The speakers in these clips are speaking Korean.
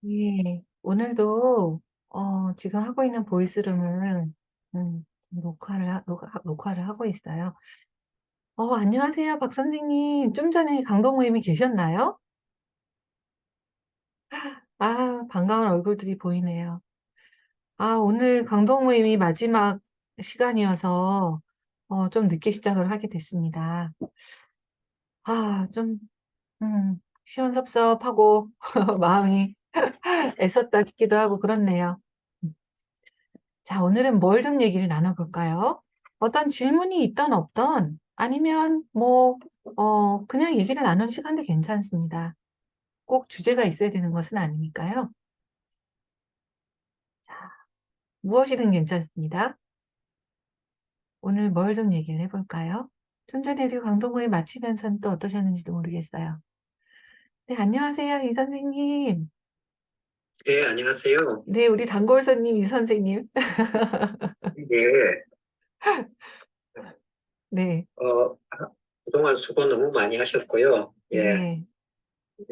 예, 오늘도 지금 하고 있는 보이스룸을 녹화를 하고 있어요. 안녕하세요, 박 선생님. 좀 전에 강도 모임에 계셨나요? 아, 반가운 얼굴들이 보이네요. 아, 오늘 강도 모임이 마지막 시간이어서 좀 늦게 시작을 하게 됐습니다. 아, 좀 시원섭섭하고 마음이 애썼다 싶기도 하고 그렇네요. 자, 오늘은 뭘 좀 얘기를 나눠볼까요? 어떤 질문이 있던 없던 아니면 그냥 얘기를 나눈 시간도 괜찮습니다. 꼭 주제가 있어야 되는 것은 아니니까요. 자, 무엇이든 괜찮습니다. 오늘 뭘 좀 얘기를 해볼까요? 좀 전에 그 강동구에 마치면서는 또 어떠셨는지도 모르겠어요. 네, 안녕하세요, 이 선생님. 네, 안녕하세요. 네, 우리 단골손님 이 선생님. 이게, 네, 그동안 수고 너무 많이 하셨고요. 예, 네.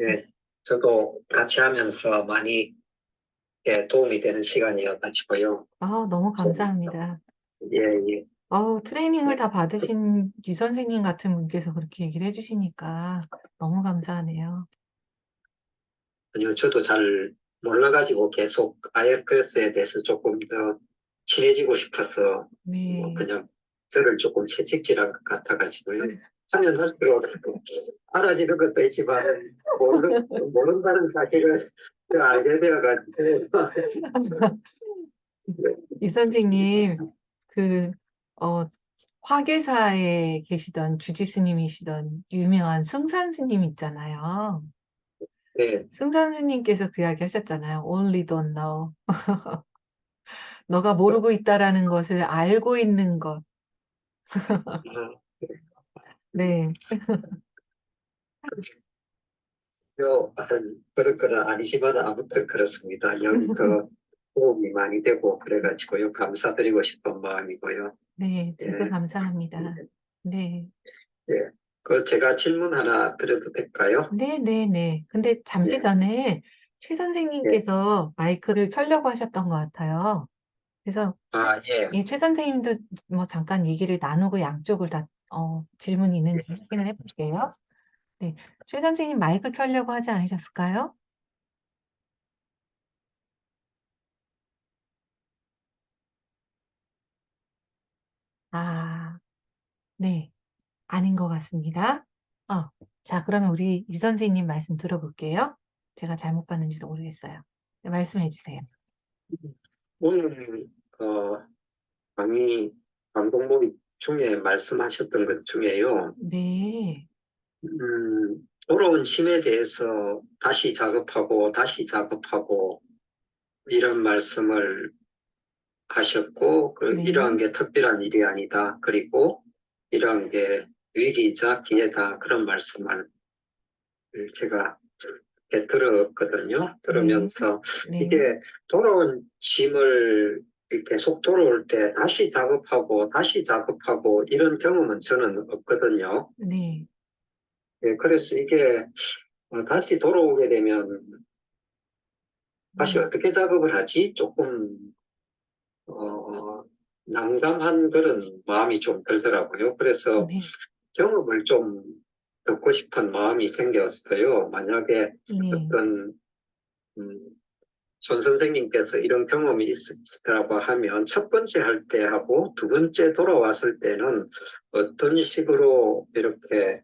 예, 저도 같이 하면서 많이 도움이 되는 시간이어가지고요. 너무 좀, 감사합니다. 예, 예. 트레이닝을 다 받으신 유 선생님 같은 분께서 그렇게 얘기를 해주시니까 너무 감사하네요. 아니요, 저도 잘 몰라가지고 계속 IELTS에 대해서 조금 더 친해지고 싶어서, 네. 그냥 저를 조금 채찍질한 것 같아가지고요. 하면 할수록 알아지는 것도 있지만, 모른다는 사실을 알게 되어가지고, 유 선생님, 그, 어, 화계사에 계시던 주지 스님이시던 유명한 숭산 스님 있잖아요. 네, 숭산 스님께서 그 이야기 하셨잖아요. Only don't know. 너가 모르고 있다라는 것을 알고 있는 것. 네. 그럴 거는 아니지만 아무튼 그렇습니다. 여기 그 도움이 많이 되고 그래가지고요. 감사드리고 싶은 마음이고요. 네, 예, 저도 감사합니다. 네. 예. 그 제가 질문 하나 드려도 될까요? 네네네. 근데 잠시 예, 전에 최 예. 선생님께서 마이크를 켜려고 하셨던 것 같아요. 그래서 아, 예. 이 최 선생님도 뭐 잠깐 얘기를 나누고 양쪽을 다, 질문이 있는지 확인을 해볼게요. 네. 최 선생님 마이크 켜려고 하지 않으셨을까요? 아, 네. 아닌 것 같습니다. 어, 자, 그러면 우리 유 선생님 말씀 들어볼게요. 제가 잘못 봤는지도 모르겠어요. 네, 말씀해 주세요. 오늘 강의 방송목 중에 말씀하셨던 것 중에요. 네. 돌아온 심에 대해서 다시 작업하고 다시 작업하고 이런 말씀을 하셨고, 이러한 네. 게 특별한 일이 아니다. 그리고 이러한 게 위기이자 기회다. 그런 말씀을 제가 이렇게 들었거든요. 네. 들으면서 이게 네. 돌아온 짐을 계속 돌아올 때 다시 작업하고 다시 작업하고 이런 경험은 저는 없거든요. 네. 예, 그래서 이게 다시 돌아오게 되면 다시 음, 어떻게 작업을 하지? 조금 난감한 그런 마음이 좀 들더라고요. 그래서 네. 경험을 좀 듣고 싶은 마음이 생겼어요. 만약에 네. 어떤 음, 손 선생님께서 이런 경험이 있으시다고 하면 첫 번째 할 때 하고 두 번째 돌아왔을 때는 어떤 식으로 이렇게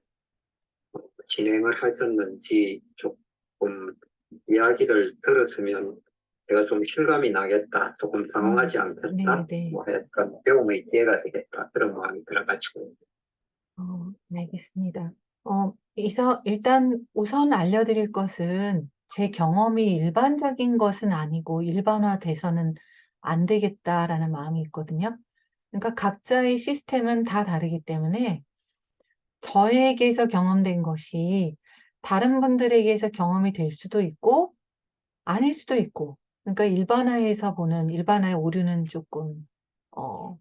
진행을 하셨는지 조금 이야기를 들었으면 제가 좀 실감이 나겠다, 조금 당황하지 네. 않겠다, 네. 뭐 약간 배움의 기회가 되겠다 그런 마음이 들어가지고. 알겠습니다. 일단 우선 알려드릴 것은 제 경험이 일반적인 것은 아니고 일반화돼서는 안 되겠다라는 마음이 있거든요. 그러니까 각자의 시스템은 다 다르기 때문에 저에게서 경험된 것이 다른 분들에게서 경험이 될 수도 있고 아닐 수도 있고, 그러니까 일반화해서 보는 일반화의 오류는 조금, 어,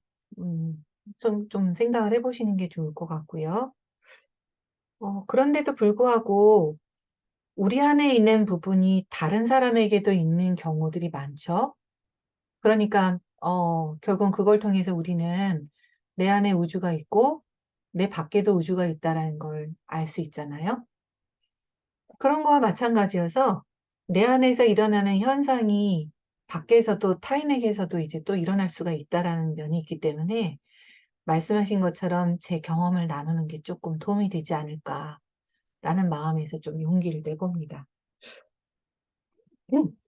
좀 생각을 해보시는 게 좋을 것 같고요. 그런데도 불구하고 우리 안에 있는 부분이 다른 사람에게도 있는 경우들이 많죠. 그러니까, 결국은 그걸 통해서 우리는 내 안에 우주가 있고, 내 밖에도 우주가 있다라는 걸 알 수 있잖아요. 그런 거와 마찬가지여서 내 안에서 일어나는 현상이 밖에서도 타인에게서도 이제 또 일어날 수가 있다라는 면이 있기 때문에 말씀하신 것처럼 제 경험을 나누는 게 조금 도움이 되지 않을까라는 마음에서 좀 용기를 내봅니다.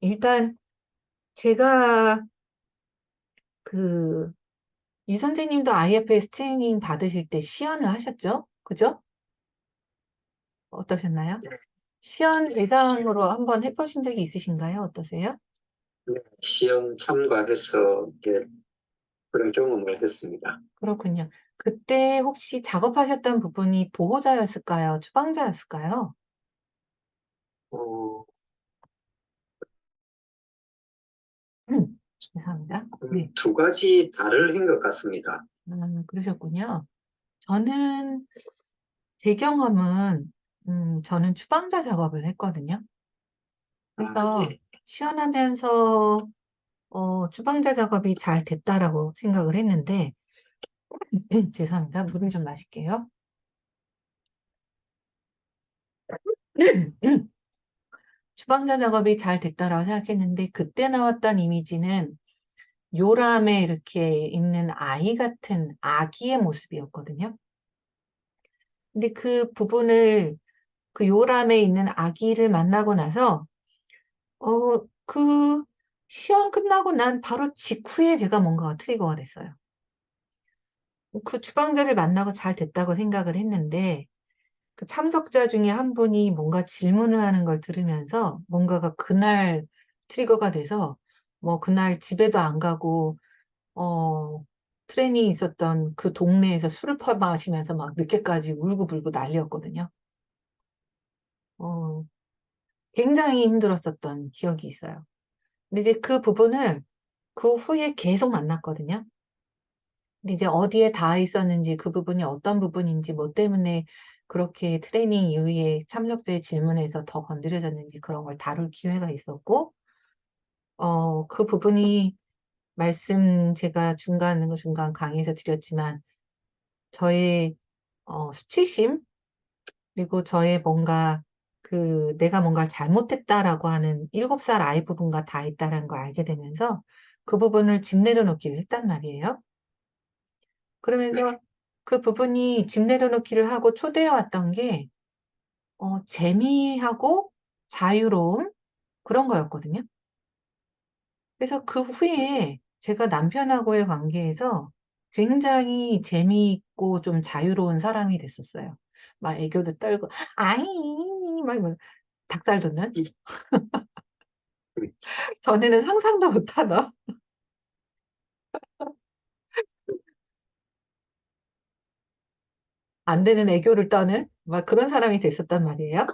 일단 제가 그 이 선생님도 IFS 트레이닝 받으실 때 시연을 하셨죠? 그죠? 어떠셨나요? 시연 예상으로 한번 해보신 적이 있으신가요? 어떠세요? 시험 참가해서 이제 그런 경험을 했습니다. 그렇군요. 그때 혹시 작업하셨던 부분이 보호자였을까요? 추방자였을까요? 어, 죄송합니다. 네. 두 가지 다른 것 같습니다. 그러셨군요. 저는, 제 경험은, 저는 추방자 작업을 했거든요. 그래서 예. 시연하면서, 추방자 작업이 잘 됐다라고 생각을 했는데, 죄송합니다. 물을 좀 마실게요. 추방자 작업이 잘 됐다라고 생각했는데, 그때 나왔던 이미지는 요람에 이렇게 있는 아이 같은 아기의 모습이었거든요. 근데 그 부분을, 그 요람에 있는 아기를 만나고 나서, 그 시험 끝나고 난 바로 직후에 제가 뭔가가 트리거가 됐어요. 그 추방자를 만나고 잘 됐다고 생각을 했는데, 그 참석자 중에 한 분이 뭔가 질문을 하는 걸 들으면서 뭔가가 그날 트리거가 돼서, 뭐 그날 집에도 안 가고, 트레이닝이 있었던 그 동네에서 술을 퍼마시면서 막 늦게까지 울고불고 난리였거든요. 어, 굉장히 힘들었었던 기억이 있어요. 근데 이제 그 부분을 그 후에 계속 만났거든요. 근데 이제 어디에 닿아 있었는지, 그 부분이 어떤 부분인지, 뭐 때문에 그렇게 트레이닝 이후에 참석자의 질문에서 더 건드려졌는지 그런 걸 다룰 기회가 있었고, 그 부분이 제가 중간 강의에서 드렸지만, 저의 수치심, 그리고 저의 뭔가 내가 뭔가를 잘못했다라고 하는 7살 아이 부분과 다 있다라는 걸 알게 되면서 그 부분을 집 내려놓기를 했단 말이에요. 그러면서 그 부분이 집 내려놓기를 하고 초대해 왔던 게 재미하고 자유로움 그런 거였거든요. 그래서 그 후에 제가 남편하고의 관계에서 굉장히 재미있고 좀 자유로운 사람이 됐었어요. 막 애교도 떨고 아이 막 이러면서 닭살 돋는 전에는 상상도 못하던 안 되는 애교를 떠는 막 그런 사람이 됐었단 말이에요.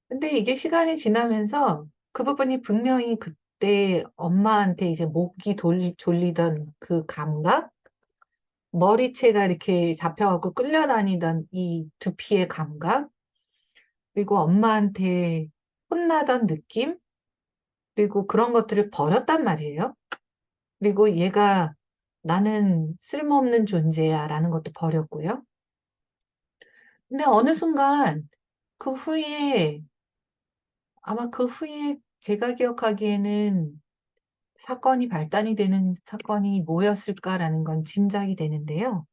근데 이게 시간이 지나면서 그 부분이 분명히 그때 엄마한테 이제 목이 졸리던 그 감각, 머리채가 이렇게 잡혀갖고 끌려다니던 이 두피의 감각, 그리고 엄마한테 혼나던 느낌, 그리고 그런 것들을 버렸단 말이에요. 그리고 얘가 나는 쓸모없는 존재야 라는 것도 버렸고요. 근데 어느 순간 그 후에, 아마 그 후에 제가 기억하기에는 사건이 발단이 되는 사건이 뭐였을까라는 건 짐작이 되는데요.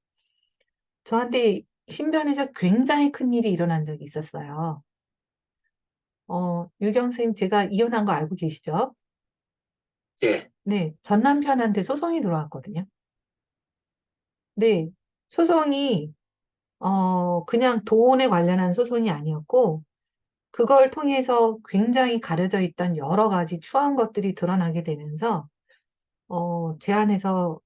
저한테 신변에서 굉장히 큰 일이 일어난 적이 있었어요. 유경 선생님, 제가 이혼한 거 알고 계시죠? 예. 네, 전 남편한테 소송이 들어왔거든요. 네, 소송이, 그냥 돈에 관련한 소송이 아니었고, 그걸 통해서 굉장히 가려져 있던 여러 가지 추한 것들이 드러나게 되면서, 제 안에서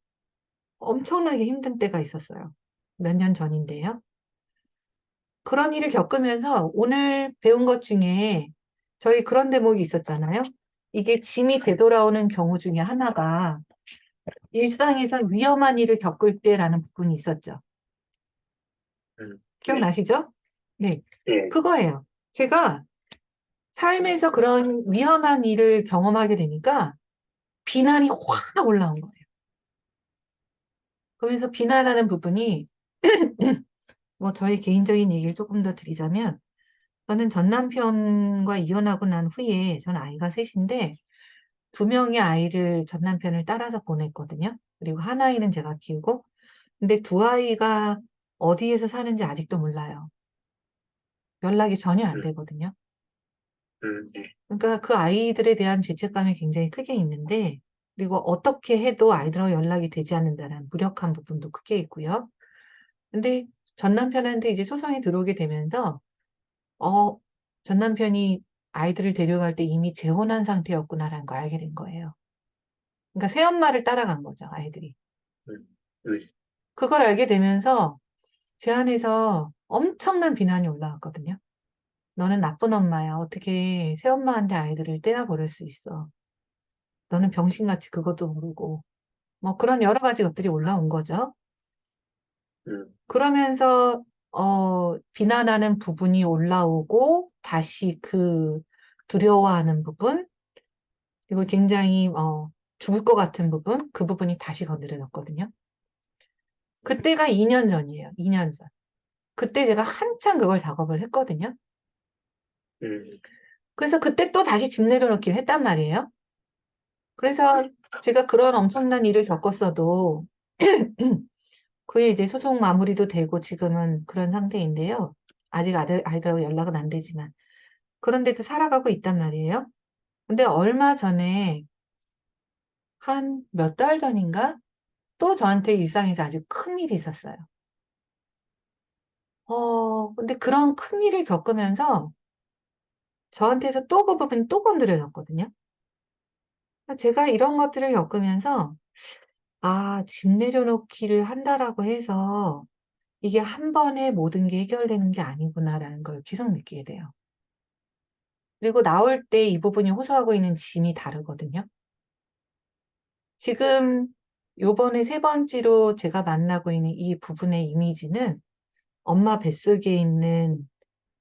엄청나게 힘든 때가 있었어요. 몇 년 전인데요. 그런 일을 겪으면서 오늘 배운 것 중에 저희 그런 대목이 있었잖아요. 이게 짐이 되돌아오는 경우 중에 하나가 일상에서 위험한 일을 겪을 때라는 부분이 있었죠. 네. 기억나시죠? 네. 예. 그거예요. 제가 삶에서 그런 위험한 일을 경험하게 되니까 비난이 확 올라온 거예요. 그러면서 비난하는 부분이 뭐 저희 개인적인 얘기를 조금 더 드리자면 저는 전 남편과 이혼하고 난 후에 전 아이가 셋인데 두 명의 아이를 전 남편을 따라서 보냈거든요. 그리고 한 아이는 제가 키우고 근데 두 아이가 어디에서 사는지 아직도 몰라요. 연락이 전혀 안 음, 되거든요. 네. 그러니까 그 아이들에 대한 죄책감이 굉장히 크게 있는데 그리고 어떻게 해도 아이들하고 연락이 되지 않는다는 무력한 부분도 크게 있고요. 근데 전 남편한테 이제 소송이 들어오게 되면서 어, 전 남편이 아이들을 데려갈 때 이미 재혼한 상태였구나라는 걸 알게 된 거예요. 그러니까 새엄마를 따라간 거죠, 아이들이. 음, 네. 그걸 알게 되면서 제 안에서 엄청난 비난이 올라왔거든요. 너는 나쁜 엄마야. 어떻게 새엄마한테 아이들을 떼어버릴 수 있어. 너는 병신같이 그것도 모르고. 뭐 그런 여러 가지 것들이 올라온 거죠. 음, 그러면서 비난하는 부분이 올라오고 다시 그 두려워하는 부분 그리고 굉장히 죽을 것 같은 부분 그 부분이 다시 건드려졌거든요. 그때가 2년 전이에요. 2년 전. 그때 제가 한참 그걸 작업을 했거든요. 음, 그래서 그때 또 다시 집 내려놓기를 했단 말이에요. 그래서 제가 그런 엄청난 일을 겪었어도 그에 이제 소송 마무리도 되고 지금은 그런 상태인데요. 아직 아이들하고 연락은 안 되지만. 그런데도 살아가고 있단 말이에요. 근데 얼마 전에 한 몇 달 전인가? 또 저한테 일상에서 아주 큰 일이 있었어요. 근데 그런 큰 일을 겪으면서 저한테서 또 그 부분이 또 건드려졌거든요. 제가 이런 것들을 겪으면서 아, 집 내려놓기를 한다라고 해서 이게 한 번에 모든 게 해결되는 게 아니구나라는 걸 계속 느끼게 돼요. 그리고 나올 때 이 부분이 호소하고 있는 짐이 다르거든요. 지금 요번에 세 번째로 제가 만나고 있는 이 부분의 이미지는 엄마 뱃속에 있는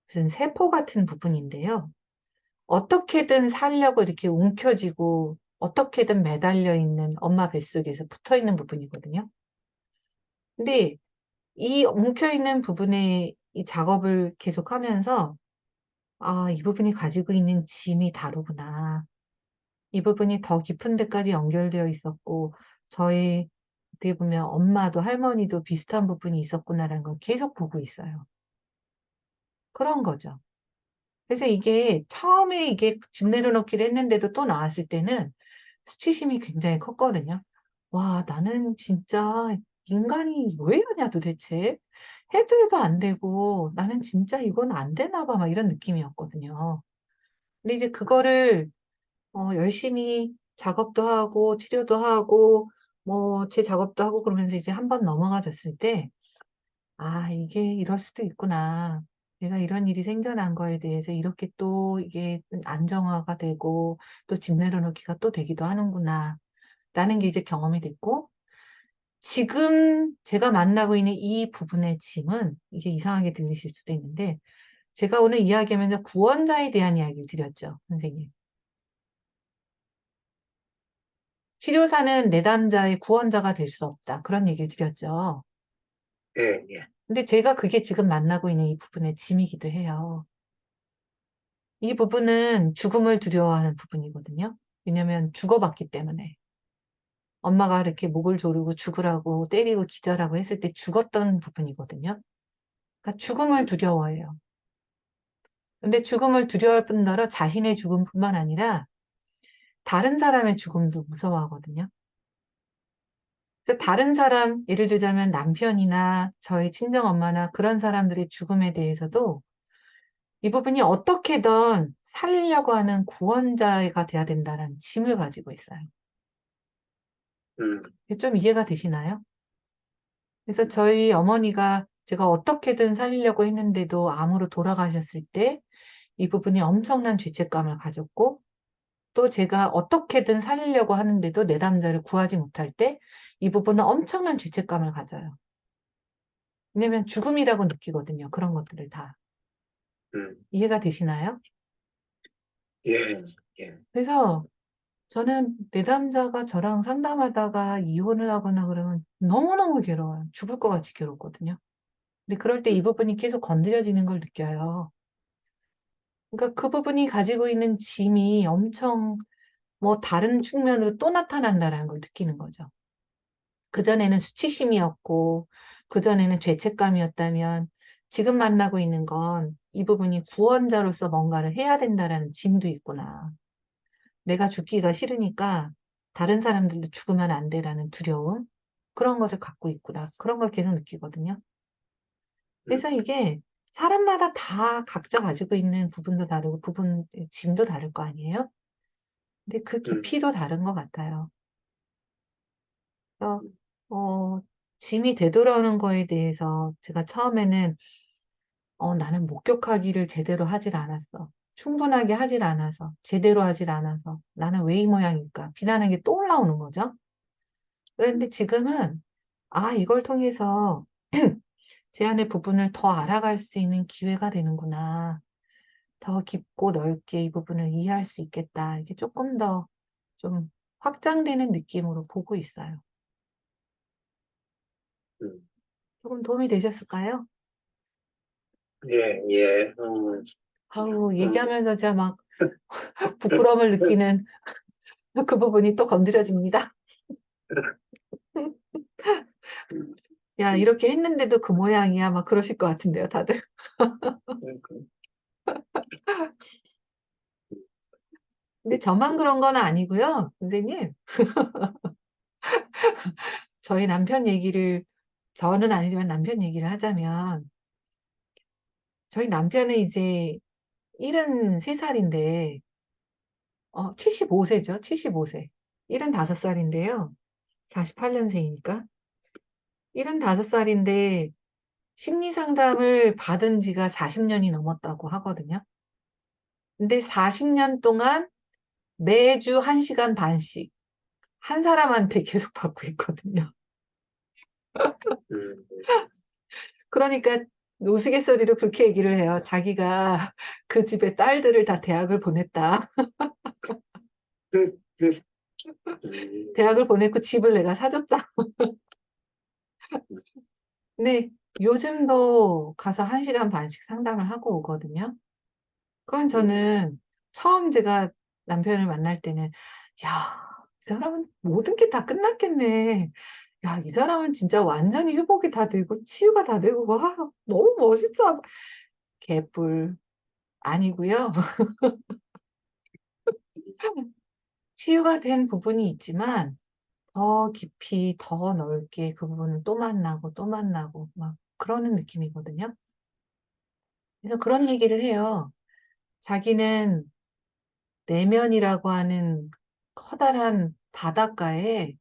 무슨 세포 같은 부분인데요. 어떻게든 살려고 이렇게 움켜쥐고 어떻게든 매달려 있는 엄마 뱃속에서 붙어 있는 부분이거든요. 근데 이 엉켜있는 부분에 이 작업을 계속하면서 아, 이 부분이 가지고 있는 짐이 다르구나. 이 부분이 더 깊은 데까지 연결되어 있었고 저의 어떻게 보면 엄마도 할머니도 비슷한 부분이 있었구나라는 걸 계속 보고 있어요. 그런 거죠. 그래서 이게 처음에 이게 집 내려놓기를 했는데도 또 나왔을 때는 수치심이 굉장히 컸거든요. 와, 나는 진짜 인간이 왜 이러냐 도대체. 해도 안 되고 나는 진짜 이건 안 되나 봐. 막 이런 느낌이었거든요. 근데 이제 그거를 열심히 작업도 하고 치료도 하고 뭐 제 작업도 하고 그러면서 이제 한번 넘어가졌을 때 아, 이게 이럴 수도 있구나. 내가 이런 일이 생겨난 거에 대해서 이렇게 또 이게 안정화가 되고 또 집 내려놓기가 또 되기도 하는구나. 라는 게 이제 경험이 됐고 지금 제가 만나고 있는 이 부분의 짐은 이게 이상하게 들리실 수도 있는데 제가 오늘 이야기하면서 구원자에 대한 이야기를 드렸죠, 선생님. 치료사는 내담자의 구원자가 될 수 없다. 그런 얘기를 드렸죠. 예, 예. 근데 제가 그게 지금 만나고 있는 이 부분의 짐이기도 해요. 이 부분은 죽음을 두려워하는 부분이거든요. 왜냐면 죽어봤기 때문에. 엄마가 이렇게 목을 조르고 죽으라고 때리고 기절하고 했을 때 죽었던 부분이거든요. 그러니까 죽음을 두려워해요. 근데 죽음을 두려워할 뿐더러 자신의 죽음뿐만 아니라 다른 사람의 죽음도 무서워하거든요. 그래서 다른 사람, 예를 들자면 남편이나 저희 친정엄마나 그런 사람들의 죽음에 대해서도 이 부분이 어떻게든 살리려고 하는 구원자가 돼야 된다는 짐을 가지고 있어요. 음, 이게 좀 이해가 되시나요? 그래서 저희 어머니가 제가 어떻게든 살리려고 했는데도 암으로 돌아가셨을 때 이 부분이 엄청난 죄책감을 가졌고 또 제가 어떻게든 살리려고 하는데도 내담자를 구하지 못할 때 이 부분은 엄청난 죄책감을 가져요. 왜냐면 죽음이라고 느끼거든요. 그런 것들을 다. 음. 이해가 되시나요? 예, 예. 그래서 저는 내담자가 저랑 상담하다가 이혼을 하거나 그러면 너무너무 괴로워요. 죽을 것 같이 괴롭거든요. 근데 그럴 때 이 부분이 계속 건드려지는 걸 느껴요. 그러니까 그 부분이 가지고 있는 짐이 엄청 뭐 다른 측면으로 또 나타난다는 걸 느끼는 거죠. 그전에는 수치심이었고, 그전에는 죄책감이었다면, 지금 만나고 있는 건 이 부분이 구원자로서 뭔가를 해야 된다라는 짐도 있구나. 내가 죽기가 싫으니까 다른 사람들도 죽으면 안 돼라는 두려움. 그런 것을 갖고 있구나. 그런 걸 계속 느끼거든요. 음, 그래서 이게 사람마다 다 각자 가지고 있는 부분도 다르고, 짐도 다를 거 아니에요? 근데 그 음, 깊이도 다른 것 같아요. 그래서, 음, 짐이 되돌아오는 거에 대해서 제가 처음에는 나는 목격하기를 제대로 하질 않았어. 충분하게 하질 않아서, 제대로 하질 않아서, 나는 왜 이 모양일까? 비난하는 게 또 올라오는 거죠. 그런데 지금은, 이걸 통해서 제 안의 부분을 더 알아갈 수 있는 기회가 되는구나. 더 깊고 넓게 이 부분을 이해할 수 있겠다. 이게 조금 더 좀 확장되는 느낌으로 보고 있어요. 음. 조금 도움이 되셨을까요? 예, 예. 어, 얘기하면서 제가 막 부끄러움을 느끼는 그 부분이 또 건드려집니다. 야, 음, 이렇게 했는데도 그 모양이야. 막 그러실 것 같은데요, 다들. 음, 근데 저만 그런 건 아니고요, 선생님. 저희 남편 얘기를, 저는 아니지만 남편 얘기를 하자면, 저희 남편은 이제 73살인데, 75세죠, 75세. 75살인데요. 48년생이니까. 75살인데, 심리 상담을 받은 지가 40년이 넘었다고 하거든요. 근데 40년 동안 매주 1시간 반씩 한 사람한테 계속 받고 있거든요. 음, 그러니까 우스갯소리로 그렇게 얘기를 해요. 자기가 그 집의 딸들을 다 대학을 보냈다. 음, 음, 대학을 보냈고 집을 내가 사줬다. 근데 요즘도 가서 1시간 반씩 상담을 하고 오거든요. 그건 음, 저는 처음 제가 남편을 만날 때는, 야, 이 사람은 모든 게 다 끝났겠네. 야, 이 사람은 진짜 완전히 회복이 다 되고 치유가 다 되고, 와, 너무 멋있어. 개뿔. 아니고요. 치유가 된 부분이 있지만 더 깊이 더 넓게 그 부분을 또 만나고 또 만나고 막 그러는 느낌이거든요. 그래서 그런 얘기를 해요. 자기는 내면이라고 하는 커다란 바닷가에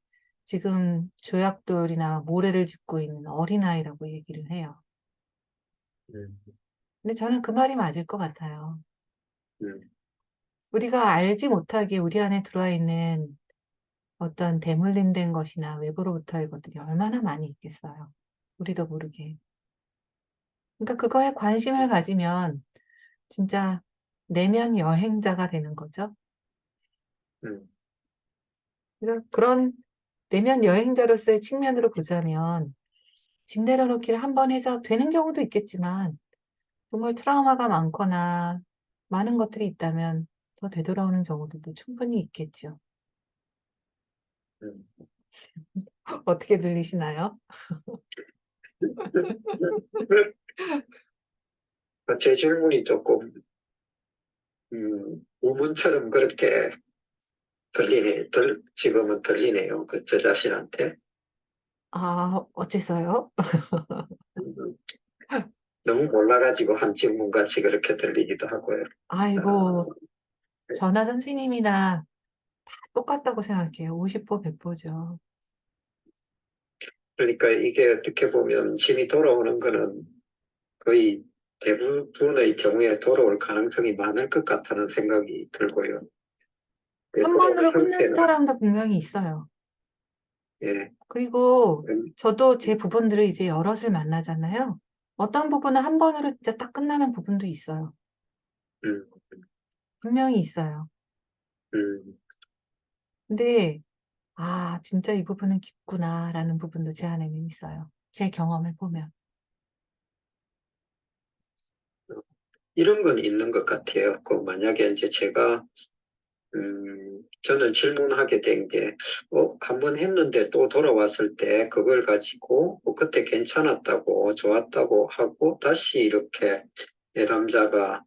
지금 조약돌이나 모래를 짚고 있는 어린아이라고 얘기를 해요. 음, 근데 저는 그 말이 맞을 것 같아요. 음, 우리가 알지 못하게 우리 안에 들어와 있는 어떤 대물림된 것이나 외부로부터의 것들이 얼마나 많이 있겠어요. 우리도 모르게. 그러니까 그거에 관심을 가지면 진짜 내면 여행자가 되는 거죠. 음, 그래서 그런 내면 여행자로서의 측면으로 보자면 집 내려놓기를 한 번 해서 되는 경우도 있겠지만 정말 트라우마가 많거나 많은 것들이 있다면 더 되돌아오는 경우들도 충분히 있겠죠. 음. 어떻게 들리시나요? 제 질문이 조금 우문처럼 그렇게 지금은 들리네요. 그 저 자신한테. 어째서요? 음, 너무 몰라가지고 한 질문같이 그렇게 들리기도 하고요. 아, 아이고, 저나 선생님이나 똑같다고 생각해요. 50보 100보죠. 그러니까 이게 어떻게 보면 힘이 돌아오는 거는 거의 대부분의 경우에 돌아올 가능성이 많을 것 같다는 생각이 들고요. 그 한 돌아오는 번으로 끝나는 형태는, 사람도 분명히 있어요. 예, 그리고 음, 저도 제 부분들을 이제 여럿을 만나잖아요. 어떤 부분은 한 번으로 진짜 딱 끝나는 부분도 있어요. 음, 분명히 있어요. 음, 근데, 아, 진짜 이 부분은 깊구나라는 부분도 제 안에는 있어요. 제 경험을 보면. 이런 건 있는 것 같아요. 그 만약에 이제 제가 저는 질문하게 된 게, 한 번 했는데 또 돌아왔을 때 그걸 가지고 그때 괜찮았다고 좋았다고 하고 다시 이렇게 내담자가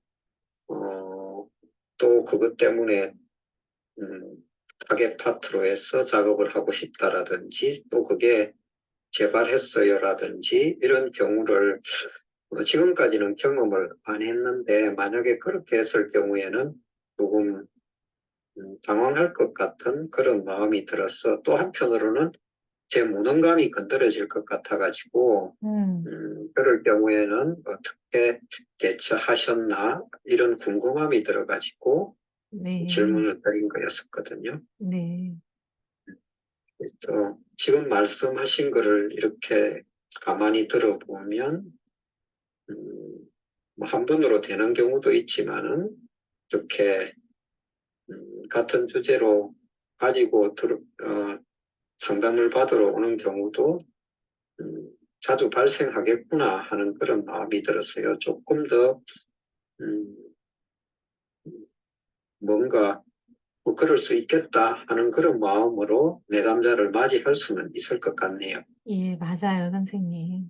또 그것 때문에 음, 타겟 파트로 해서 작업을 하고 싶다라든지 또 그게 재발했어요라든지 이런 경우를 지금까지는 경험을 안 했는데 만약에 그렇게 했을 경우에는 조금 당황할 것 같은 그런 마음이 들어서 또 한편으로는 제 무능감이 건드려질 것 같아가지고 음, 그럴 경우에는 어떻게 대처하셨나 이런 궁금함이 들어가지고 네, 질문을 드린 거였었거든요. 네, 그래서 지금 말씀하신 거를 이렇게 가만히 들어보면 음, 뭐한 번으로 되는 경우도 있지만은 이렇게 같은 주제로 가지고 상담을 받으러 오는 경우도 음, 자주 발생하겠구나 하는 그런 마음이 들었어요. 조금 더 음, 뭔가 뭐 그럴 수 있겠다 하는 그런 마음으로 내담자를 맞이할 수는 있을 것 같네요. 예, 맞아요, 선생님.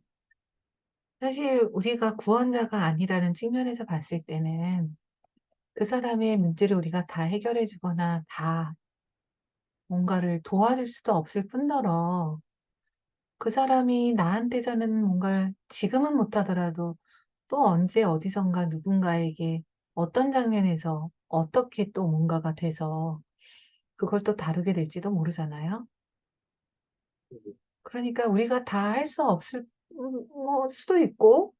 사실 우리가 구원자가 아니라는 측면에서 봤을 때는 그 사람의 문제를 우리가 다 해결해 주거나 다 뭔가를 도와줄 수도 없을 뿐더러 그 사람이 나한테서는 뭔가를 지금은 못하더라도 또 언제 어디선가 누군가에게 어떤 장면에서 어떻게 또 뭔가가 돼서 그걸 또 다루게 될지도 모르잖아요. 그러니까 우리가 다 할 수 없을 뭐 수도 있고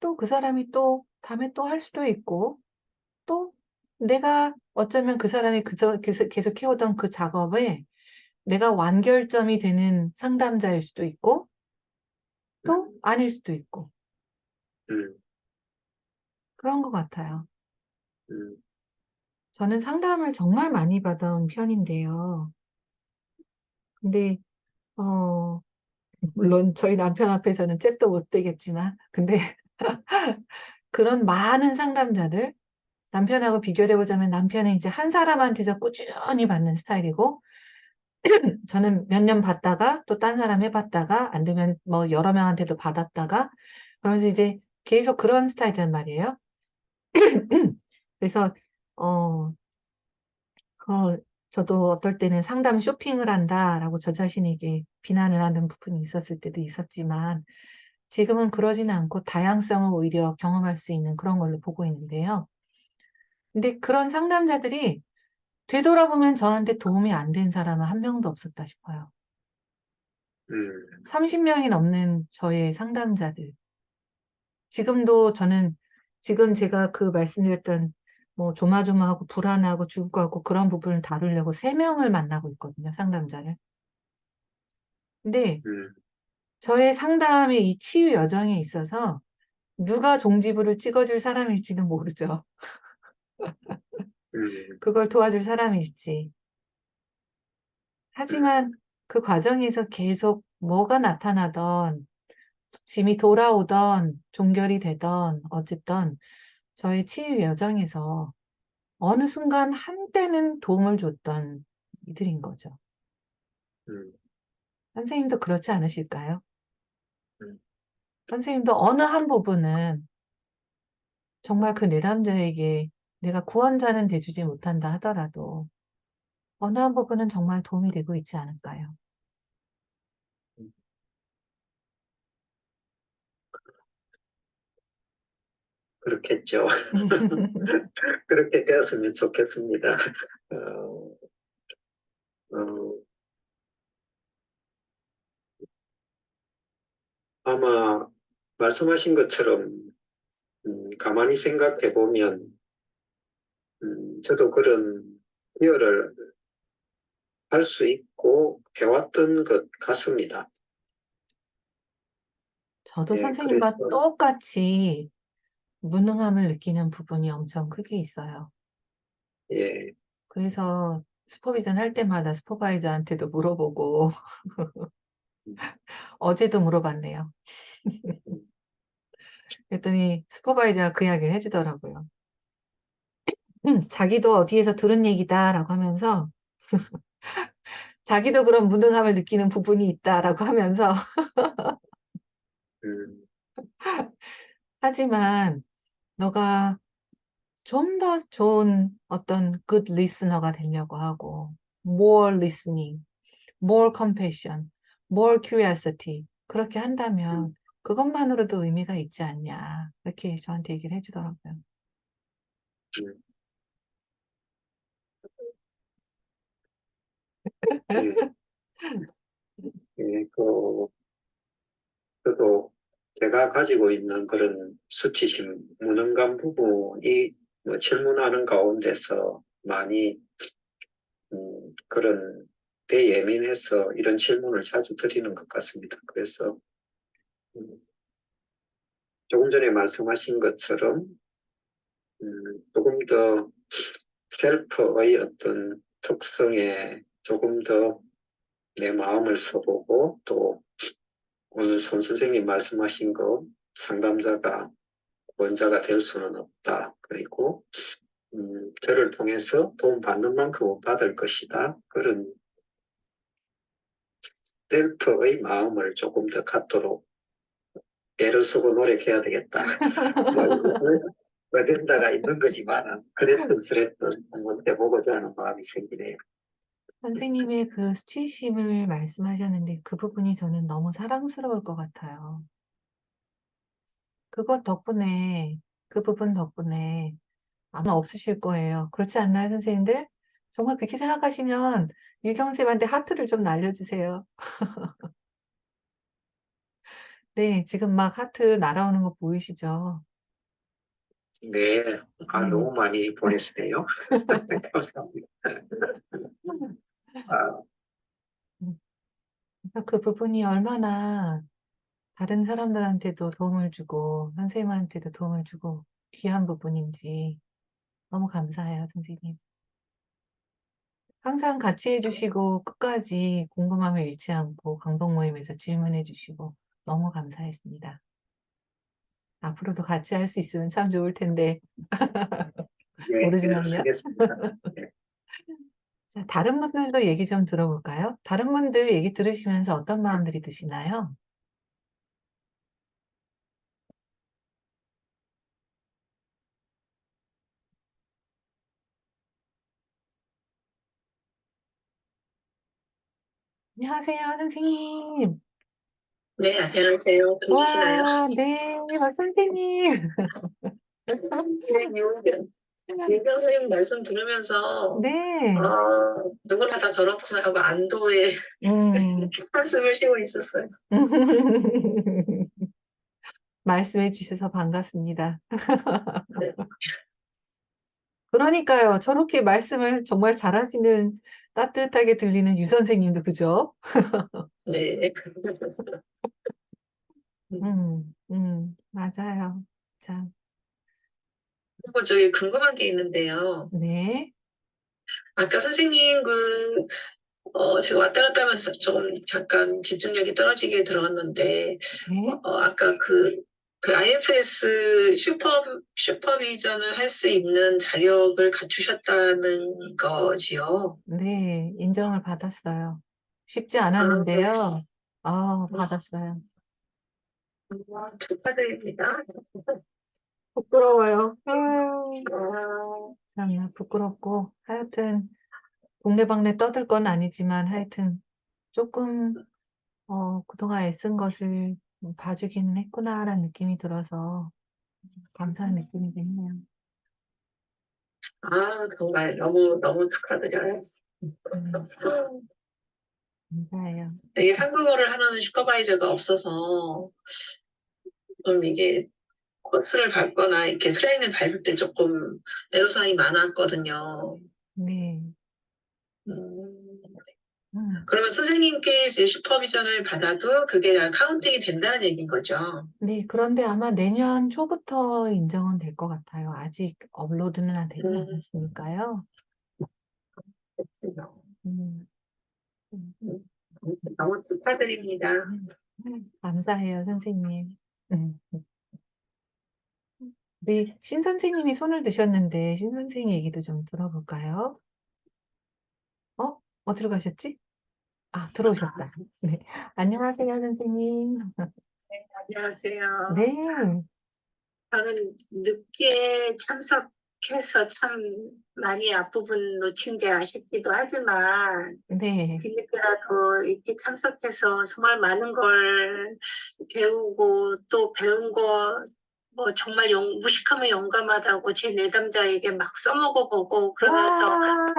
또 그 사람이 또 다음에 또 할 수도 있고 또 내가 어쩌면 그 사람이 계속 해오던 그 작업에 내가 완결점이 되는 상담자일 수도 있고 또 음, 아닐 수도 있고 음, 그런 것 같아요. 음, 저는 상담을 정말 많이 받아온 편인데요. 근데 어 물론 저희 남편 앞에서는 잽도 못 되겠지만 근데 그런 많은 상담자들 남편하고 비교를 해보자면 남편은 이제 한 사람한테서 꾸준히 받는 스타일이고 저는 몇 년 받다가 또 딴 사람 해봤다가 안 되면 뭐 여러 명한테도 받았다가 그러면서 이제 계속 그런 스타일이란 말이에요. 그래서 어, 저도 어떨 때는 상담 쇼핑을 한다라고 저 자신에게 비난을 하는 부분이 있었을 때도 있었지만 지금은 그러지는 않고 다양성을 오히려 경험할 수 있는 그런 걸로 보고 있는데요. 근데 그런 상담자들이 되돌아보면 저한테 도움이 안 된 사람은 한 명도 없었다 싶어요. 음, 30명이 넘는 저의 상담자들. 지금도 저는 지금 제가 그 말씀드렸던 뭐 조마조마하고 불안하고 죽을 것 같고 그런 부분을 다루려고 3명을 만나고 있거든요, 상담자를. 근데 음, 저의 상담의 이 치유 여정에 있어서 누가 종지부를 찍어줄 사람일지는 모르죠. 음, 그걸 도와줄 사람일지. 하지만 그 과정에서 계속 뭐가 나타나던 짐이 돌아오던 종결이 되던 어쨌든 저의 치유 여정에서 어느 순간 한때는 도움을 줬던 이들인 거죠. 음, 선생님도 그렇지 않으실까요? 음, 선생님도 어느 한 부분은 정말 그 내담자에게 내가 구원자는 돼주지 못한다 하더라도 어느 한 부분은 정말 도움이 되고 있지 않을까요? 음. 그렇겠죠. 그렇게 되었으면 좋겠습니다. 어, 어, 아마 말씀하신 것처럼 가만히 생각해 보면 저도 그런 기여를 할 수 있고 해왔던 것 같습니다. 저도 예, 그래서 선생님과 똑같이 무능함을 느끼는 부분이 엄청 크게 있어요. 예, 그래서 슈퍼비전 할 때마다 슈퍼바이저한테도 물어보고, 어제도 물어봤네요. 그랬더니 슈퍼바이저가 그 이야기를 해주더라고요. 자기도 어디에서 들은 얘기다라고 하면서, 자기도 그런 무능함을 느끼는 부분이 있다라고 하면서, 음, 하지만 너가 좀 더 좋은 어떤 good listener가 되려고 하고, more listening, more compassion, more curiosity. 그렇게 한다면 그것만으로도 의미가 있지 않냐. 이렇게 저한테 얘기를 해주더라고요. 음, 예, 예, 저도 제가 가지고 있는 그런 수치심, 무능감 부분이 뭐 질문하는 가운데서 많이 그런 데 예민해서 이런 질문을 자주 드리는 것 같습니다. 그래서 음, 조금 전에 말씀하신 것처럼 조금 더 셀프의 어떤 특성에 조금 더 내 마음을 써보고 또 오늘 손 선생님 말씀하신 거 상담자가 원자가 될 수는 없다. 그리고 저를 통해서 도움받는 만큼은 받을 것이다. 그런 셀프의 마음을 조금 더 갖도록 애를 쓰고 노력해야 되겠다. 뭐, 어젠다가 있는 거지만, 그랬든 저랬든 한번 해보고자 하는 마음이 생기네요. 선생님의 그 수치심을 말씀하셨는데 그 부분이 저는 너무 사랑스러울 것 같아요. 그것 덕분에, 그 부분 덕분에 아마 없으실 거예요. 그렇지 않나요, 선생님들? 정말 그렇게 생각하시면 유경쌤한테 하트를 좀 날려주세요. 네, 지금 막 하트 날아오는 거 보이시죠? 네, 네. 너무 많이 보내시네요. 감사합니다. 아, 그래서 그 부분이 얼마나 다른 사람들한테도 도움을 주고, 선생님한테도 도움을 주고, 귀한 부분인지 너무 감사해요, 선생님. 항상 같이 해주시고, 끝까지 궁금함을 잃지 않고, 강동 모임에서 질문해 주시고, 너무 감사했습니다. 앞으로도 같이 할 수 있으면 참 좋을 텐데, 네, 애를 모르지만요. 쓰겠습니다. 네. 자, 다른 분들도 얘기 좀 들어볼까요? 다른 분들 얘기 들으시면서 어떤 마음들이 드시나요? 안녕하세요, 선생님. 네, 안녕하세요. 들리시나요? 와, 네, 박 선생님. 네, 윤경 선생님 말씀 들으면서, 네. 누구나 다 저렇구나 하고 안도의 음. 한숨을 쉬고 있었어요. 말씀해 주셔서 반갑습니다. 네. 그러니까요. 저렇게 말씀을 정말 잘하시는 따뜻하게 들리는 유 선생님도 그죠? 네. 맞아요. 참, 그리고 저기 궁금한 게 있는데요. 네, 아까 선생님 제가 왔다 갔다 하면서 조금 잠깐 집중력이 떨어지게 들었는데, 네, 아까 그 IFS 슈퍼비전을 할 수 있는 자격을 갖추셨다는 거지요. 네, 인정을 받았어요. 쉽지 아, 않았는데요. 받았어요. 축하드립니다. 부끄러워요. 아, 참 부끄럽고, 하여튼, 동네방네 떠들 건 아니지만, 하여튼, 조금, 그동안 애쓴 것을 봐주기는 했구나라는 느낌이 들어서, 감사한 느낌이긴 해요. 정말 너무, 너무 축하드려요. 음, 감사해요. 이게 한국어를 하는 슈퍼바이저가 없어서 좀 이게 코스를 밟거나 이렇게 트레이닝을 밟을 때 조금 애로사항이 많았거든요. 네. 음, 음. 그러면 선생님께 이제 슈퍼비전을 받아도 그게 다 카운팅이 된다는 얘기인 거죠. 네, 그런데 아마 내년 초부터 인정은 될 것 같아요. 아직 업로드는 되지 음, 않았으니까요. 음, 음, 너무 축하드립니다. 감사해요, 선생님. 음. 우리 신 선생님이 손을 드셨는데 신 선생님 얘기도 좀 들어볼까요? 어디로 가셨지? 아, 들어오셨다. 네. 안녕하세요, 선생님. 안녕하세요. 네, 저는 늦게 참석해서 참 많이 앞부분 놓친 게 아쉽기도 하지만 네. 뒤늦게라도 이렇게 참석해서 정말 많은 걸 배우고 또 배운 거 뭐 정말 무식하면 용감하다고 제 내담자에게 막 써먹어보고 그러면서 와!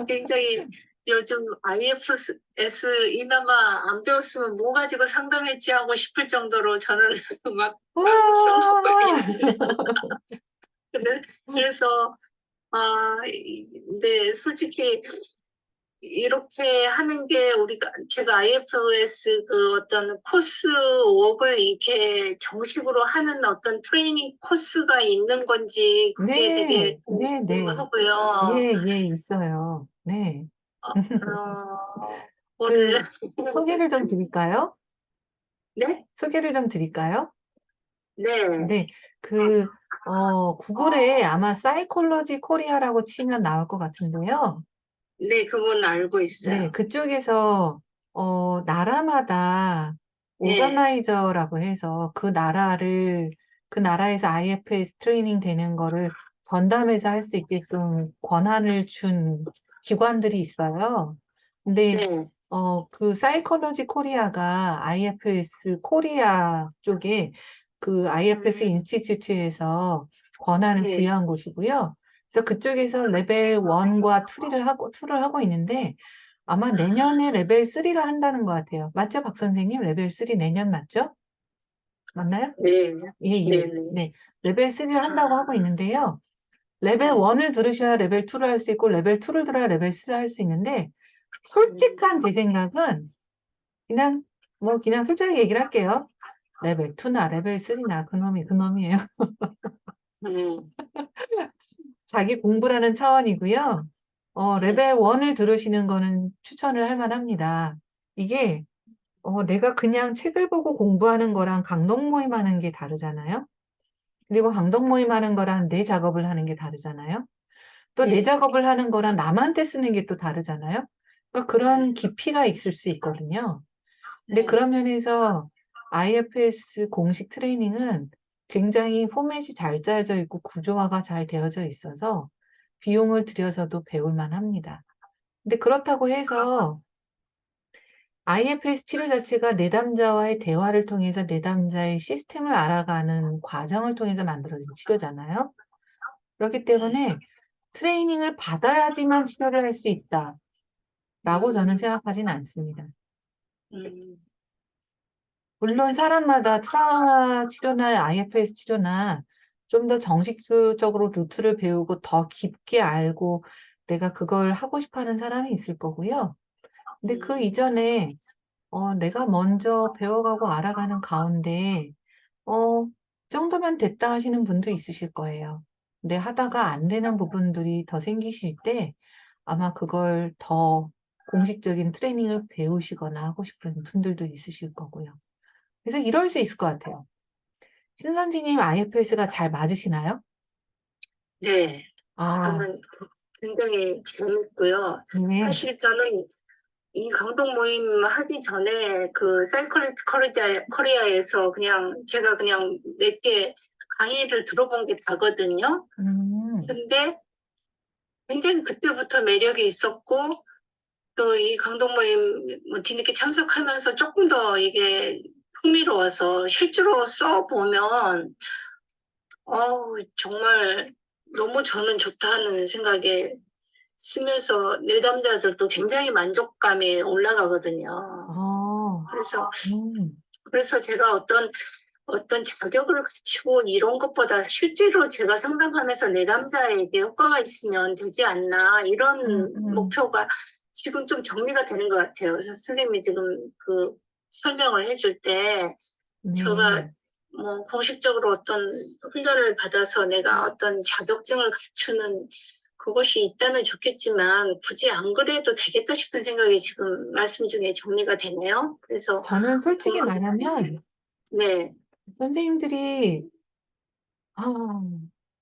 굉장히 요즘 IFS 이나마 안 배웠으면 뭐 가지고 상담했지 하고 싶을 정도로 저는 막 써먹고 와! 있어요. 그래서 근데 솔직히 이렇게 하는 게 제가 IFS 그 어떤 코스웍을 이렇게 정식으로 하는 어떤 트레이닝 코스가 있는 건지 그게 네, 되게 네, 네. 궁금하고요. 예, 예, 있어요. 네. 그, 오늘, 소개를 좀 드릴까요? 네? 소개를 좀 드릴까요? 네. 네. 구글에 아마 사이콜로지 코리아라고 치면 나올 것 같은데요. 네, 그건 알고 네, 있어요. 그쪽에서, 나라마다 예, 오더나이저라고 해서 그 나라에서 IFS 트레이닝 되는 거를 전담해서 할 수 있게끔 권한을 준 기관들이 있어요. 근데, 네, 그 사이콜로지 코리아가 IFS 코리아 쪽에 그 IFS 음, 인스티튜트에서 권한을 네, 부여한 곳이고요. 그래서 그쪽에서 레벨 1과 2를 하고 있는데, 아마 내년에 레벨 3를 한다는 것 같아요. 맞죠, 박 선생님? 레벨 3 내년 맞죠? 맞나요? 네, 예, 네, 예. 네. 네. 레벨 3를 한다고 하고 있는데요. 레벨 네. 1을 들으셔야 레벨 2를 할 수 있고, 레벨 2를 들어야 레벨 3를 할 수 있는데, 솔직한 제 생각은 그냥, 그냥 솔직하게 얘기를 할게요. 레벨 2나 레벨 3나 그놈이에요. 음, 자기 공부라는 차원이고요. 네, 레벨 1을 들으시는 거는 추천을 할 만합니다. 이게 내가 그냥 책을 보고 공부하는 거랑 강독 모임 하는 게 다르잖아요. 그리고 강독 모임 하는 거랑 내 작업을 하는 게 다르잖아요. 또 내 네, 작업을 하는 거랑 남한테 쓰는 게 또 다르잖아요. 그러니까 그런 네, 깊이가 있을 수 있거든요. 근데 네. 그런 면에서 IFS 공식 트레이닝은 굉장히 포맷이 잘 짜여져 있고 구조화가 잘 되어져 있어서 비용을 들여서도 배울 만합니다. 근데 그렇다고 해서 IFS 치료 자체가 내담자와의 대화를 통해서 내담자의 시스템을 알아가는 과정을 통해서 만들어진 치료잖아요. 그렇기 네. 때문에 트레이닝을 받아야지만 치료를 할 수 있다라고 저는 음, 생각하진 않습니다. 음, 물론 사람마다 트라우마 치료나 IFS 치료나 좀 더 정식적으로 루트를 배우고 더 깊게 알고 내가 그걸 하고 싶어 하는 사람이 있을 거고요. 근데 그 음, 이전에 내가 먼저 배워가고 알아가는 가운데 이 정도면 됐다 하시는 분도 있으실 거예요. 근데 하다가 안 되는 부분들이 더 생기실 때 아마 그걸 더 공식적인 트레이닝을 배우시거나 하고 싶은 분들도 있으실 거고요. 그래서 이럴 수 있을 것 같아요. 신 선생님 IFS가 잘 맞으시나요? 네. 아, 저는 굉장히 재밌고요. 네. 사실 저는 이 강동 모임 하기 전에 그 사이클 코리아에서 그냥 제가 그냥 몇 개 강의를 들어본 게 다거든요. 음, 근데 굉장히 그때부터 매력이 있었고 또 이 강동 모임 뭐 뒤늦게 참석하면서 조금 더 이게 흥미로워서 실제로 써보면 정말 너무 저는 좋다는 생각에 쓰면서 내담자들도 굉장히 만족감이 올라가거든요. 어, 그래서 음, 제가 어떤 자격을 갖추고 이런 것보다 실제로 제가 상담하면서 내담자에게 효과가 있으면 되지 않나 음, 이런 음, 목표가 지금 좀 정리가 되는 것 같아요. 그래서 선생님이 지금 그 설명을 해줄 때 네. 제가 뭐 공식적으로 어떤 훈련을 받아서 내가 어떤 자격증을 갖추는 그것이 있다면 좋겠지만 굳이 안 그래도 되겠다 싶은 생각이 지금 말씀 중에 정리가 되네요. 그래서 저는 솔직히 정말 말하면 네, 선생님들이 아,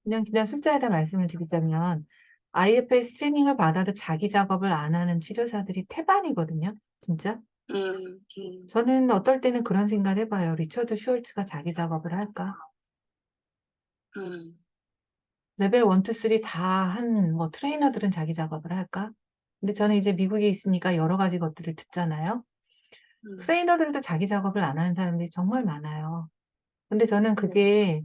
그냥 술자에다 말씀을 드리자면 IFS 트레이닝을 받아도 자기 작업을 안 하는 치료사들이 태반이거든요. 진짜. 음, 음, 저는 어떨 때는 그런 생각을 해봐요. 리처드 슈월츠가 자기 작업을 할까? 음, 레벨 1, 2, 3 다 한 뭐 트레이너들은 자기 작업을 할까? 근데 저는 이제 미국에 있으니까 여러 가지 것들을 듣잖아요. 음, 트레이너들도 자기 작업을 안 하는 사람들이 정말 많아요. 근데 저는 그게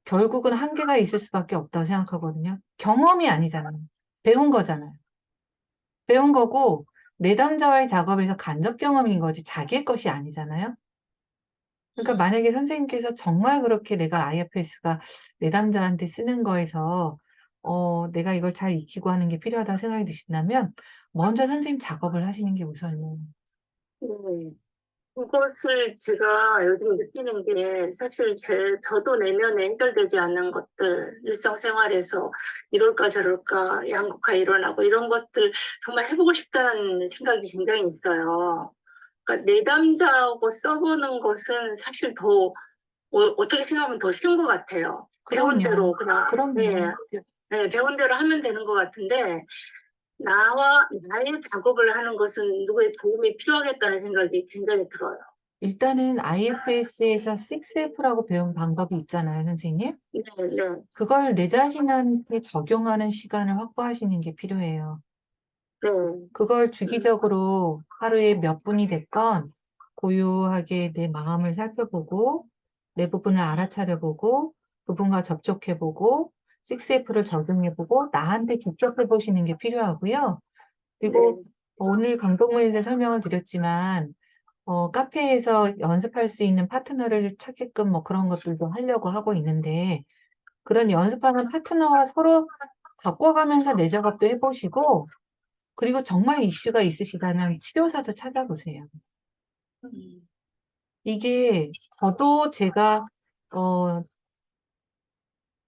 결국은 한계가 있을 수밖에 없다고 생각하거든요. 경험이 아니잖아요. 배운 거잖아요. 배운 거고 내담자와의 작업에서 간접 경험인 거지 자기의 것이 아니잖아요. 그러니까 만약에 선생님께서 정말 그렇게 내가 IFS가 내담자한테 쓰는 거에서 내가 이걸 잘 익히고 하는 게 필요하다고 생각이 드신다면 먼저 선생님 작업을 하시는 게 우선이에요. 네. 그것을 제가 요즘 느끼는 게 사실 저도 내면에 해결되지 않는 것들, 일상생활에서 이럴까 저럴까, 양극화 일어나고 이런 것들 정말 해보고 싶다는 생각이 굉장히 있어요. 그러니까 내담자하고 써보는 것은 사실 더, 어떻게 생각하면 더 쉬운 것 같아요. 배운 대로 그럼요. 그냥, 네, 그럼요. 네, 배운 대로 하면 되는 것 같은데, 나의 작업을 하는 것은 누구의 도움이 필요하겠다는 생각이 굉장히 들어요. 일단은 IFS에서 6F라고 배운 방법이 있잖아요, 선생님. 네, 네, 그걸 내 자신한테 적용하는 시간을 확보하시는 게 필요해요. 네, 그걸 주기적으로 하루에 몇 분이 됐건 고요하게 내 마음을 살펴보고 내 부분을 알아차려보고 부분과 접촉해보고 6F를 적용해보고 나한테 직접 해보시는 게 필요하고요. 그리고 네, 오늘 강동무에 대해 설명을 드렸지만 카페에서 연습할 수 있는 파트너를 찾게끔 뭐 그런 것들도 하려고 하고 있는데 그런 연습하는 파트너와 서로 바꿔가면서 내 작업도 해보시고 그리고 정말 이슈가 있으시다면 치료사도 찾아보세요. 음, 이게 저도 제가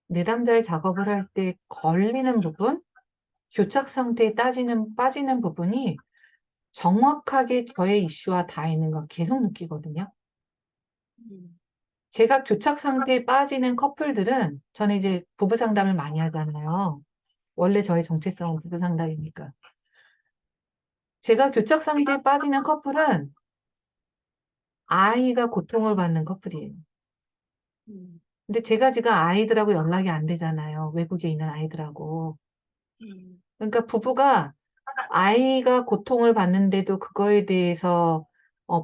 내담자의 작업을 할 때 걸리는 부분, 교착 상태에 빠지는 부분이 정확하게 저의 이슈와 다 있는 걸 계속 느끼거든요. 음, 제가 교착 상태에 빠지는 커플들은 저는 이제 부부 상담을 많이 하잖아요. 원래 저의 정체성은 부부 상담이니까. 제가 교착 상태에 빠지는 커플은 아이가 고통을 받는 커플이에요. 음, 근데 제가 지금 아이들하고 연락이 안 되잖아요. 외국에 있는 아이들하고. 음, 그러니까 부부가 아이가 고통을 받는데도 그거에 대해서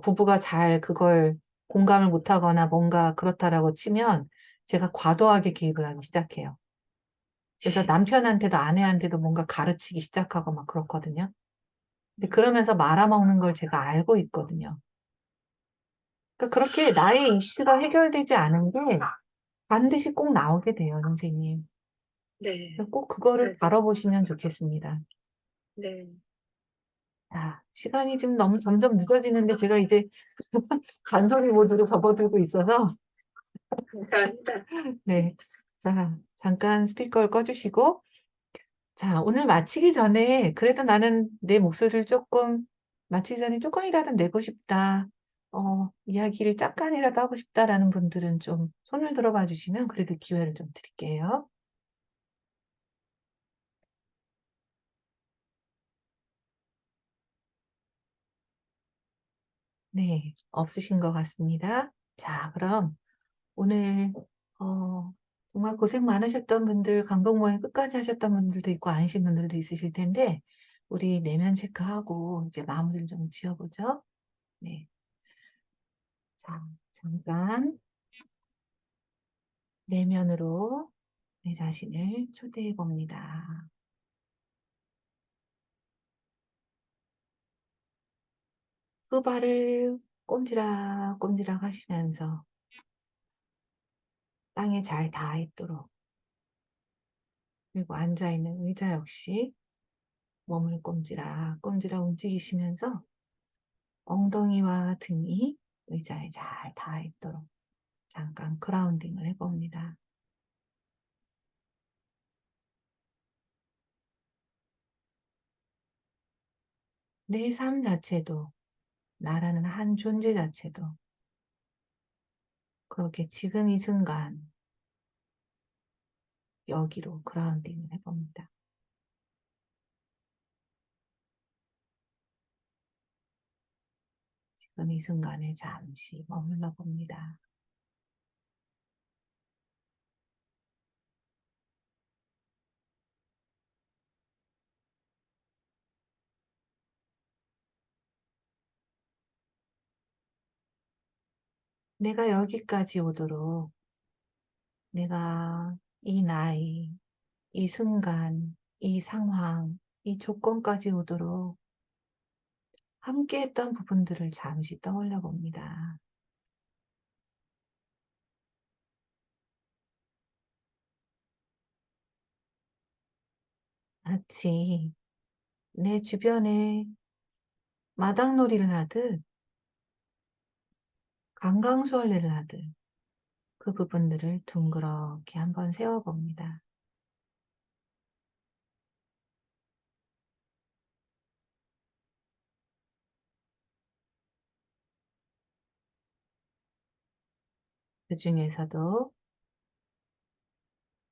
부부가 잘 그걸 공감을 못하거나 뭔가 그렇다라고 치면 제가 과도하게 개입을 하기 시작해요. 그래서 남편한테도 아내한테도 뭔가 가르치기 시작하고 막 그렇거든요. 근데 그러면서 말아먹는 걸 제가 알고 있거든요. 그러니까 그렇게 나의 이슈가 해결되지 않은 게 반드시 꼭 나오게 돼요, 선생님. 네, 꼭 그거를 네, 다뤄보시면 좋겠습니다. 네, 자, 시간이 지금 너무 점점 늦어지는데 제가 이제 잔소리 모드로 접어들고 있어서, 감사합니다. 네. 자, 잠깐 스피커를 꺼주시고, 자, 오늘 마치기 전에 그래도 나는 내 목소리를 마치기 전에 조금이라도 내고 싶다. 이야기를 잠깐이라도 하고 싶다라는 분들은 좀 손을 들어봐 주시면 그래도 기회를 좀 드릴게요. 네, 없으신 것 같습니다. 자, 그럼 오늘 어, 정말 고생 많으셨던 분들, 강동모임 끝까지 하셨던 분들도 있고 아니신 분들도 있으실 텐데 우리 내면 체크하고 이제 마무리를 좀 지어보죠. 네, 자, 잠깐 내면으로 내 자신을 초대해 봅니다. 두 발을 꼼지락꼼지락 하시면서 땅에 잘 닿아 있도록 그리고 앉아있는 의자 역시 몸을 꼼지락꼼지락 움직이시면서 엉덩이와 등이 의자에 잘 닿아 있도록 잠깐 그라운딩을 해봅니다. 내 삶 자체도, 나라는 한 존재 자체도 그렇게 지금 이 순간 여기로 그라운딩을 해봅니다. 지금 이 순간에 잠시 머물러 봅니다. 내가 여기까지 오도록, 내가 이 나이, 이 순간, 이 상황, 이 조건까지 오도록 함께 했던 부분들을 잠시 떠올려 봅니다. 마치 내 주변에 마당놀이를 하듯, 강강수월래를 하듯 그 부분들을 둥그렇게 한번 세워봅니다. 그 중에서도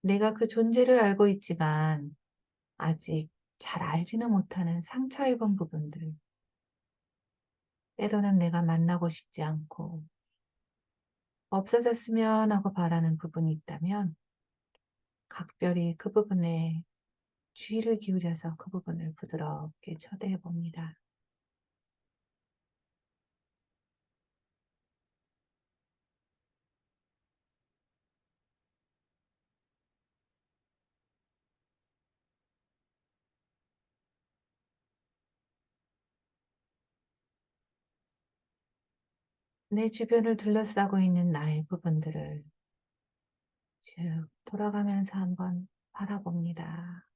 내가 그 존재를 알고 있지만 아직 잘 알지는 못하는 상처 입은 부분들, 때로는 내가 만나고 싶지 않고 없어졌으면 하고 바라는 부분이 있다면 각별히 그 부분에 주의를 기울여서 그 부분을 부드럽게 쳐대해 봅니다. 내 주변을 둘러싸고 있는 나의 부분들을 쭉 돌아가면서 한번 바라봅니다.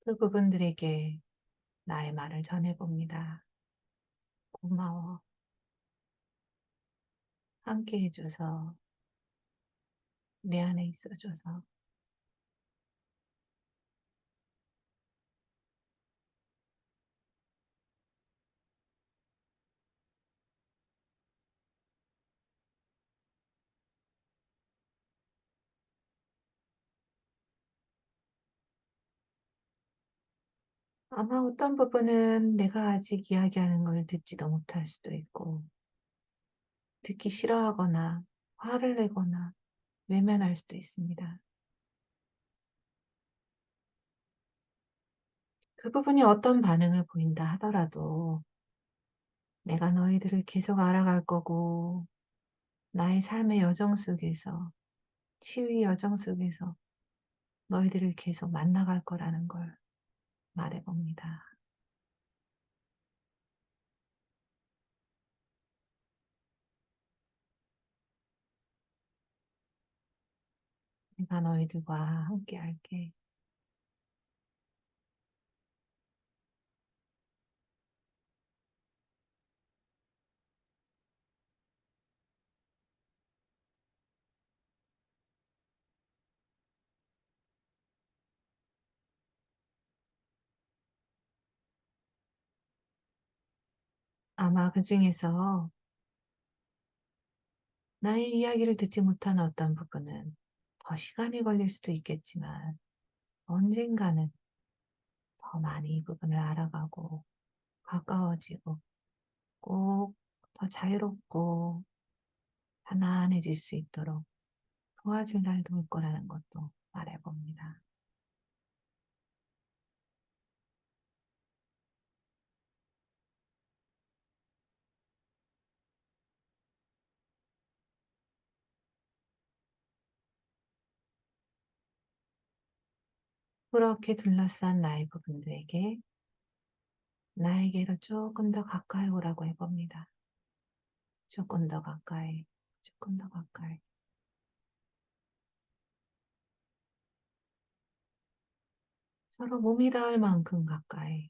그 부분들에게 나의 말을 전해봅니다. 고마워. 함께 해줘서, 내 안에 있어줘서. 아마 어떤 부분은 내가 아직 이야기하는 걸 듣지도 못할 수도 있고, 듣기 싫어하거나, 화를 내거나, 외면할 수도 있습니다. 그 부분이 어떤 반응을 보인다 하더라도, 내가 너희들을 계속 알아갈 거고, 나의 삶의 여정 속에서, 치유의 여정 속에서 너희들을 계속 만나갈 거라는 걸 말해봅니다. 내가 너희들과 함께 할게. 아마 그 중에서 나의 이야기를 듣지 못한 어떤 부분은 더 시간이 걸릴 수도 있겠지만 언젠가는 더 많이 이 부분을 알아가고 가까워지고 꼭 더 자유롭고 편안해질 수 있도록 도와줄 날도 올 거라는 것도 말해봅니다. 그렇게 둘러싼 나의 부분들에게 나에게로 조금 더 가까이 오라고 해봅니다. 조금 더 가까이, 조금 더 가까이. 서로 몸이 닿을 만큼 가까이.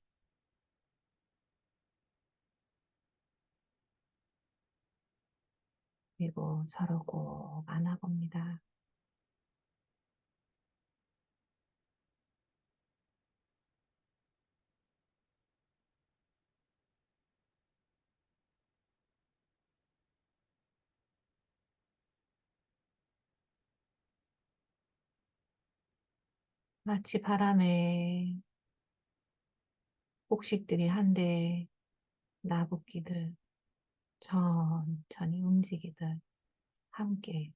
그리고 서로 꼭 안아봅니다. 마치 바람에 곡식들이 한데 나붓기들 천천히 움직이듯 함께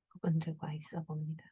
그분들과 있어 봅니다.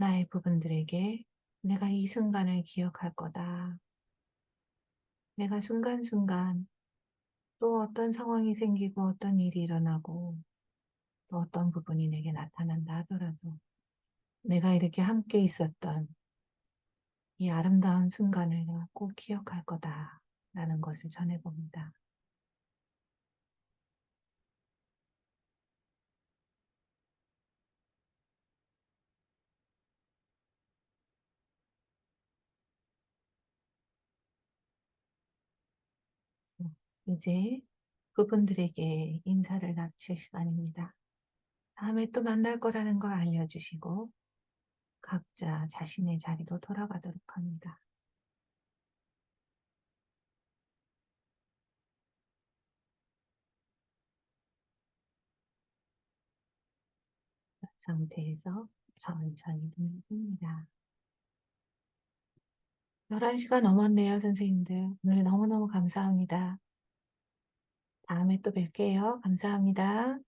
나의 부분들에게 내가 이 순간을 기억할 거다. 내가 순간순간 또 어떤 상황이 생기고 어떤 일이 일어나고 또 어떤 부분이 내게 나타난다 하더라도 내가 이렇게 함께 있었던 이 아름다운 순간을 내가 꼭 기억할 거다 라는 것을 전해봅니다. 이제 그분들에게 인사를 마칠 시간입니다. 다음에 또 만날 거라는 걸 알려주시고 각자 자신의 자리로 돌아가도록 합니다. 그 상태에서 천천히 눈을 뜹니다. 11시가 넘었네요, 선생님들. 오늘 너무너무 감사합니다. 다음에 또 뵐게요. 감사합니다.